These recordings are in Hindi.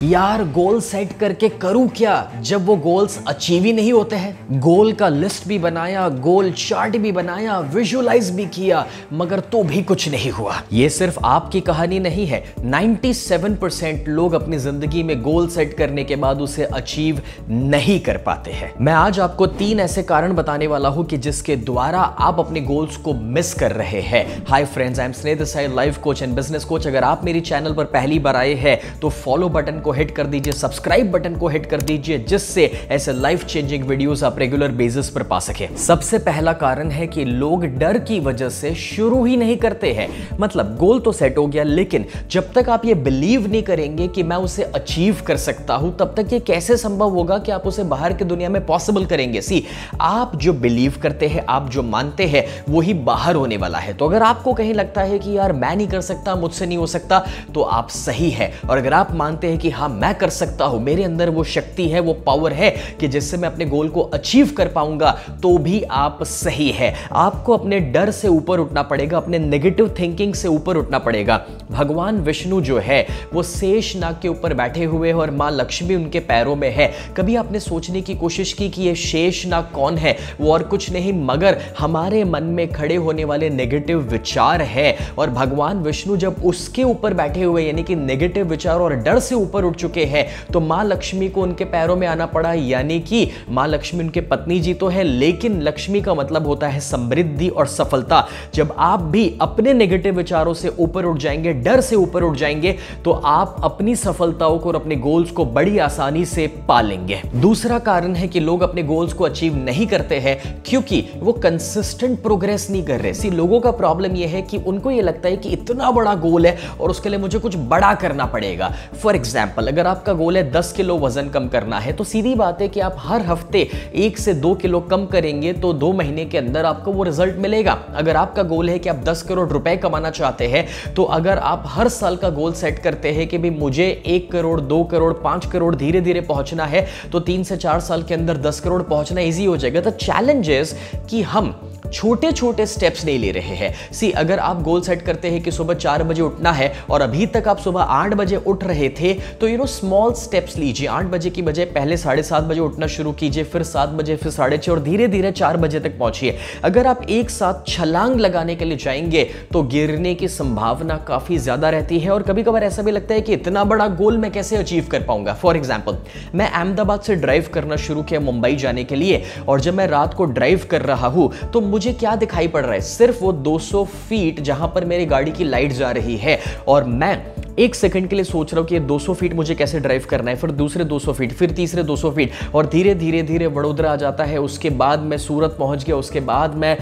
यार गोल सेट करके करूं क्या जब वो गोल्स अचीव ही नहीं होते हैं। गोल का लिस्ट भी बनाया, गोल चार्ट भी बनाया, विजुअलाइज भी किया, मगर तो भी कुछ नहीं हुआ। ये सिर्फ आपकी कहानी नहीं है। 97% लोग अपनी जिंदगी में गोल सेट करने के बाद उसे अचीव नहीं कर पाते हैं। मैं आज आपको 3 ऐसे कारण बताने वाला हूं कि जिसके द्वारा आप अपने गोल्स को मिस कर रहे हैं। हाय फ्रेंड्स, आई एम स्नेह Desai, life coach and business coach. अगर आप मेरी चैनल पर पहली बार आए हैं तो फॉलो बटन को हिट कर दीजिए, सब्सक्राइब बटन को हिट कर दीजिए, जिससे ऐसे लाइफ चेंजिंग वीडियोस आप रेगुलर बेसिस पर पा सके। सबसे पहला कारण है कि लोग डर की वजह से शुरू ही नहीं करते हैं। मतलब गोल तो सेट हो गया, लेकिन जब तक आप ये बिलीव नहीं करेंगे कि मैं उसे अचीव कर सकता हूं, तब तक ये कैसे संभव होगा कि आप उसे बाहर की दुनिया में पॉसिबल करेंगे। आप जो बिलीव करते हैं, आप जो मानते हैं, वही बाहर होने वाला है। तो अगर आपको कहीं लगता है कि यार मैं नहीं कर सकता, मुझसे नहीं हो सकता, तो आप सही है। और अगर आप मानते हैं कि हाँ मैं कर सकता हूं, मेरे अंदर वो शक्ति है, वो पावर है कि जिससे मैं अपने गोल को अचीव कर पाऊंगा, तो भी आप सही है। आपको अपने डर से ऊपर उठना पड़ेगा, अपने नेगेटिव थिंकिंग से ऊपर उठना पड़ेगा। भगवान विष्णु जो है वो शेष नाग के ऊपर बैठे हुए हैं और मां लक्ष्मी उनके पैरों में है। कभी आपने सोचने की कोशिश की कि ये शेष नाग कौन है? वो और कुछ नहीं मगर हमारे मन में खड़े होने वाले नेगेटिव विचार है। और भगवान विष्णु जब उसके ऊपर बैठे हुए यानी कि नेगेटिव विचार और डर से ऊपर उठ चुके हैं, तो मां लक्ष्मी को उनके पैरों में आना पड़ा। यानी कि मां लक्ष्मी उनके पत्नी जी तो है, लेकिन लक्ष्मी का मतलब होता है समृद्धि और सफलता। जब आप भी अपने नेगेटिव विचारों से ऊपर उठ जाएंगे, डर से ऊपर उठ जाएंगे, तो आप अपनी सफलताओं को और अपने गोल्स को बड़ी आसानी से पा लेंगे। दूसरा कारण है कि लोग अपने गोल्स को अचीव नहीं करते हैं क्योंकि वो कंसिस्टेंट प्रोग्रेस नहीं कर रहे। लोगों का प्रॉब्लम यह है कि उनको यह लगता है कि इतना बड़ा गोल है और उसके लिए मुझे कुछ बड़ा करना पड़ेगा। फॉर एग्जाम्पल, अगर आपका गोल है 10 किलो वजन कम करना है, तो सीधी बात है कि आप हर हफ्ते 1 से 2 किलो कम करेंगे तो 2 महीने के अंदर आपको वो रिजल्ट मिलेगा। अगर आपका गोल है कि आप 10 करोड़ रुपए कमाना चाहते हैं, तो अगर आप हर साल का गोल सेट करते हैं कि भी मुझे 1 करोड़, 2 करोड़, 5 करोड़ धीरे धीरे पहुंचना है, तो 3 से 4 साल के अंदर 10 करोड़ पहुंचना इजी हो जाएगा। तो चैलेंज इज कि हम छोटे छोटे स्टेप्स नहीं ले रहे हैं। अगर आप गोल सेट करते हैं कि सुबह 4 बजे उठना है और अभी तक आप सुबह 8 बजे उठ रहे थे, तो स्मॉल स्टेप्स लीजिए। 8 बजे की बजाय पहले 7:30 बजे उठना शुरू कीजिए, फिर 7 बजे, फिर 6:30 और धीरे धीरे 4 बजे तक पहुंचिए। अगर आप एक साथ छलांग लगाने के लिए जाएंगे तो गिरने की संभावना काफी ज्यादा रहती है और कभी कभार ऐसा भी लगता है कि इतना बड़ा गोल मैं कैसे अचीव कर पाऊंगा। फॉर एग्जाम्पल, मैं अहमदाबाद से ड्राइव करना शुरू किया मुंबई जाने के लिए, और जब मैं रात को ड्राइव कर रहा हूं तो मुझे क्या दिखाई पड़ रहा है? सिर्फ वो 200 फीट जहां पर मेरी गाड़ी की लाइट जा रही है, और मैं 1 सेकंड के लिए सोच रहा हूं कि 200 फीट मुझे कैसे ड्राइव करना है, फिर दूसरे 200 फीट, फिर तीसरे 200 फीट, और धीरे धीरे धीरे वडोदरा आ जाता है। उसके बाद मैं सूरत पहुंच गया, उसके बाद मैं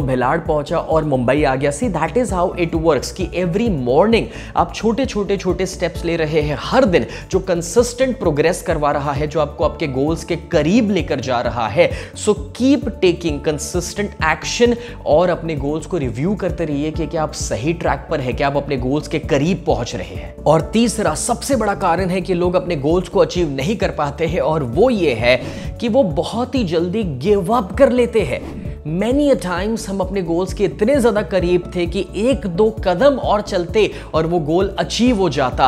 भिलाड़ पहुंचा और मुंबई आ गया। That is how it works कि एवरी मॉर्निंग आप छोटे छोटे छोटे स्टेप्स ले रहे हैं हर दिन, जो कंसिस्टेंट प्रोग्रेस करवा रहा है, जो आपको आपके गोल्स के करीब लेकर जा रहा है। So keep taking consistent action और अपने गोल्स को रिव्यू करते रहिए कि क्या आप सही ट्रैक पर है, क्या आप अपने गोल्स के करीब पहुंच रहे हैं। और तीसरा सबसे बड़ा कारण है कि लोग अपने गोल्स को अचीव नहीं कर पाते हैं, और वो ये है कि वो बहुत ही जल्दी गिव अप कर लेते हैं। Many a times हम अपने गोल्स के इतने ज्यादा करीब थे कि 1-2 कदम और चलते और वो गोल अचीव हो जाता,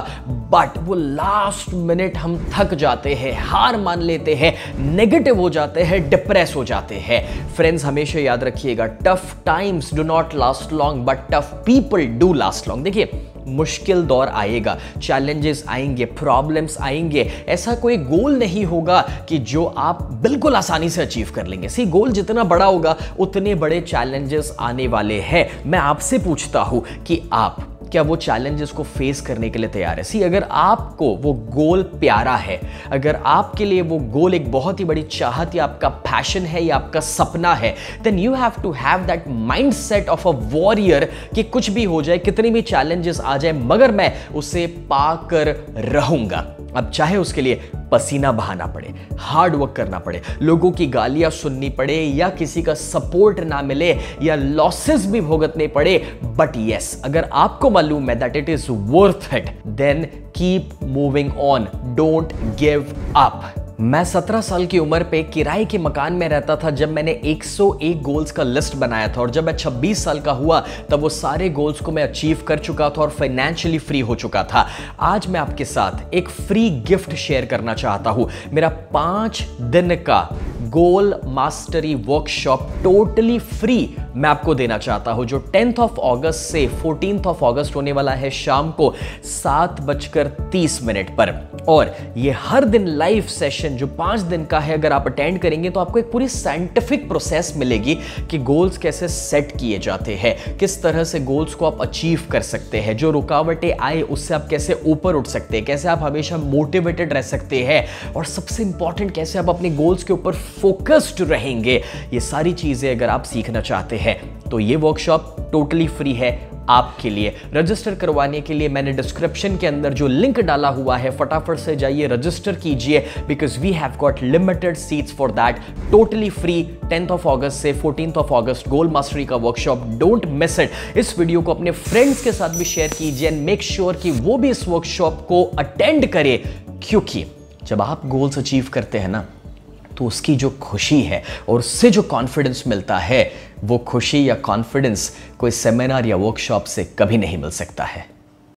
बट वो लास्ट मिनट हम थक जाते हैं, हार मान लेते हैं, नेगेटिव हो जाते हैं, डिप्रेस हो जाते हैं। फ्रेंड्स, हमेशा याद रखिएगा, tough times do not last long but tough people do last long. देखिए, मुश्किल दौर आएगा, चैलेंजेस आएंगे, प्रॉब्लम्स आएंगे, ऐसा कोई गोल नहीं होगा कि जो आप बिल्कुल आसानी से अचीव कर लेंगे। गोल जितना बड़ा होगा उतने बड़े चैलेंजेस आने वाले हैं। मैं आपसे पूछता हूं कि आप क्या वो चैलेंजेस को फेस करने के लिए तैयार है? अगर आपको वो गोल प्यारा है, अगर आपके लिए वो गोल एक बहुत ही बड़ी चाहत या आपका पैशन है या आपका सपना है, then you have to have that mindset of a warrior कि कुछ भी हो जाए, कितने भी चैलेंजेस आ जाए, मगर मैं उसे पाकर रहूंगा। अब चाहे उसके लिए पसीना बहाना पड़े, हार्ड वर्क करना पड़े, लोगों की गालियां सुननी पड़े, या किसी का सपोर्ट ना मिले, या लॉसेस भी भुगतने पड़े, बट यस, अगर आपको मालूम है that it is worth it, then keep moving on, don't give up. मैं 17 साल की उम्र पे किराए के मकान में रहता था जब मैंने 101 गोल्स का लिस्ट बनाया था, और जब मैं 26 साल का हुआ तब वो सारे गोल्स को मैं अचीव कर चुका था और फाइनेंशियली फ्री हो चुका था। आज मैं आपके साथ एक फ्री गिफ्ट शेयर करना चाहता हूं। मेरा 5 दिन का गोल मास्टरी वर्कशॉप टोटली फ्री मैं आपको देना चाहता हूं, जो 10th ऑफ अगस्त से 14th ऑफ अगस्त होने वाला है शाम को 7:30 पर। और ये हर दिन लाइव सेशन जो 5 दिन का है, अगर आप अटेंड करेंगे तो आपको एक पूरी साइंटिफिक प्रोसेस मिलेगी कि गोल्स कैसे सेट किए जाते हैं, किस तरह से गोल्स को आप अचीव कर सकते हैं, जो रुकावटें आए उससे आप कैसे ऊपर उठ सकते हैं, कैसे आप हमेशा मोटिवेटेड रह सकते हैं, और सबसे इंपॉर्टेंट कैसे आप अपने गोल्स के ऊपर फोकस्ड रहेंगे। ये सारी चीजें अगर आप सीखना चाहते हैं तो ये वर्कशॉप टोटली फ्री है आपके लिए। रजिस्टर करवाने के लिए मैंने डिस्क्रिप्शन के अंदर जो लिंक डाला हुआ है, फटाफट से जाइए रजिस्टर कीजिए, because we have got limited seats for that. Totally free 10th of August से 14th of August goal mastery का वर्कशॉप, डोंट मिस इट। इस वीडियो को अपने फ्रेंड्स के साथ भी शेयर कीजिए एंड मेक श्योर कि वो भी इस वर्कशॉप को अटेंड करे, क्योंकि जब आप गोल्स अचीव करते हैं ना तो उसकी जो खुशी है और उससे जो कॉन्फिडेंस मिलता है, वो खुशी या कॉन्फिडेंस कोई सेमिनार या वर्कशॉप से कभी नहीं मिल सकता है।